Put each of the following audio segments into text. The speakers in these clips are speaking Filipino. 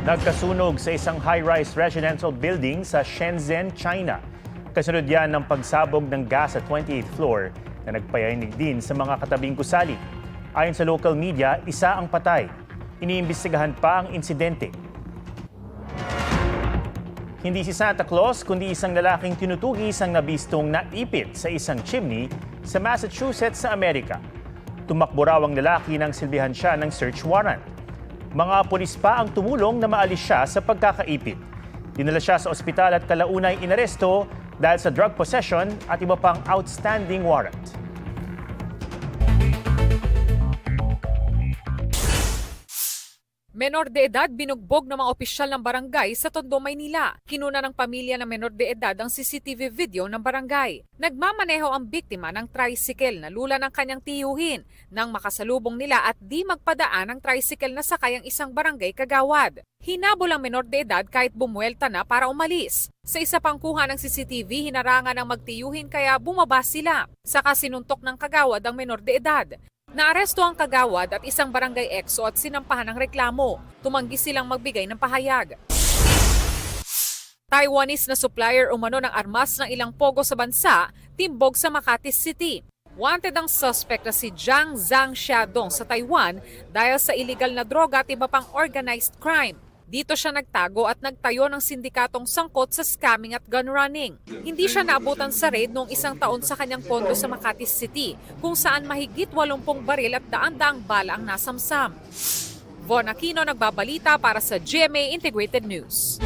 Nagkasunog sa isang high-rise residential building sa Shenzhen, China. Kasunod yan ng pagsabog ng gas sa 28th floor na nagpayanig din sa mga katabing gusali. Ayon sa local media, isa ang patay. Iniimbestigahan pa ang insidente. Hindi si Santa Claus kundi isang lalaking tinutugis ang nabistong naipit sa isang chimney sa Massachusetts sa Amerika. Tumakbo raw ang lalaki nang silbihan siya ng search warrant. Mga pulis pa ang tumulong na maalis siya sa pagkakaipit. Dinala siya sa ospital at kalaunay inaresto dahil sa drug possession at iba pang outstanding warrant. Menor de edad binugbog ng mga opisyal ng barangay sa Tondo, Maynila. Kinuna ng pamilya ng menor de edad ang CCTV video ng barangay. Nagmamaneho ang biktima ng tricycle na lula ng kanyang tiyuhin nang makasalubong nila at di magpadaan ang tricycle na sakay ang isang barangay kagawad. Hinabol ang menor de edad kahit bumuelta na para umalis. Sa isa pang kuha ng CCTV, hinarangan ng magtiyuhin kaya bumaba sila. Saka sinuntok ng kagawad ang menor de edad. Naaresto ang kagawad at isang barangay EXO at sinampahan ng reklamo. Tumanggi silang magbigay ng pahayag. Taiwanese na supplier umano ng armas ng ilang pogo sa bansa, timbog sa Makati City. Wanted ang suspect na si Jiang Zhang Xiaodong sa Taiwan dahil sa illegal na droga at iba pang organized crime. Dito siya nagtago at nagtayo ng sindikatong sangkot sa scamming at gun running. Hindi siya naabutan sa raid noong isang taon sa kanyang pondo sa Makati City, kung saan mahigit 80 baril at daan-daang bala ang nasamsam. Von Aquino nagbabalita para sa GMA Integrated News.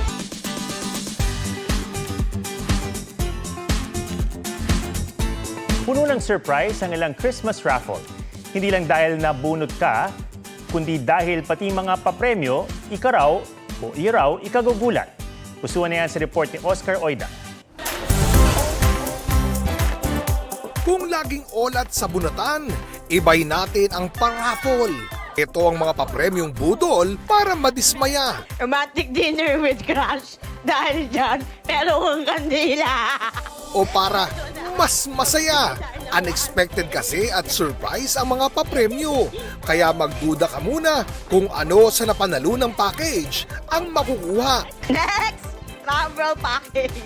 Puno ng surprise ang ilang Christmas raffle. Hindi lang dahil nabunot ka, kundi dahil pati mga papremyo, ikaraw o iraw ikagugulat. Usuan na yan sa report ni Oscar Oida. Kung laging olat sa bunatan, ibay natin ang paraffle. Ito ang mga papremyong budol para madismaya. Romantic dinner with crush. Dahil dyan, meron kang kandila. O para mas masaya. Unexpected kasi at surprise ang mga papremyo. Kaya magduda ka muna kung ano sa napanalu ng package ang makukuha. Next, travel package.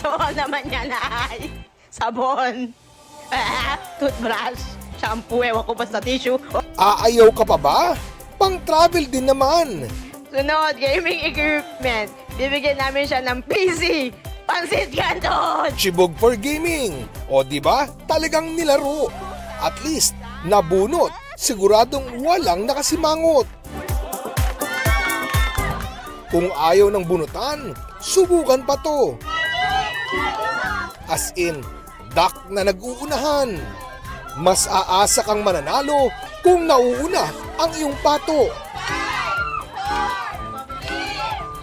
So, naman yan ay sabon, toothbrush, shampoo, ewan ko basta tissue. Aayaw ka pa ba? Pang-travel din naman. Sunod, gaming equipment. Bibigyan namin siya ng PC. Pansit Canton! Chibog for gaming. O di ba? Talagang nilaro. At least, nabunot. Siguradong walang nakasimangot. Kung ayaw ng bunutan, subukan pa to. As in, duck na nag-uunahan. Mas aasa kang mananalo kung nauuna ang iyong pato.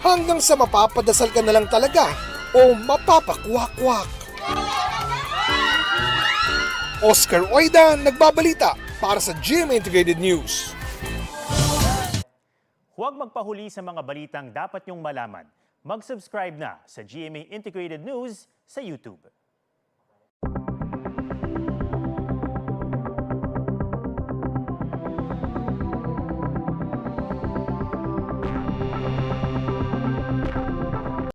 Hanggang sa mapapadasal ka na lang talaga o mapapakwak-kwak. Oscar Oida nagbabalita para sa GMA Integrated News. Huwag magpahuli sa mga balitang dapat niyong malaman. Mag-subscribe na sa GMA Integrated News sa YouTube.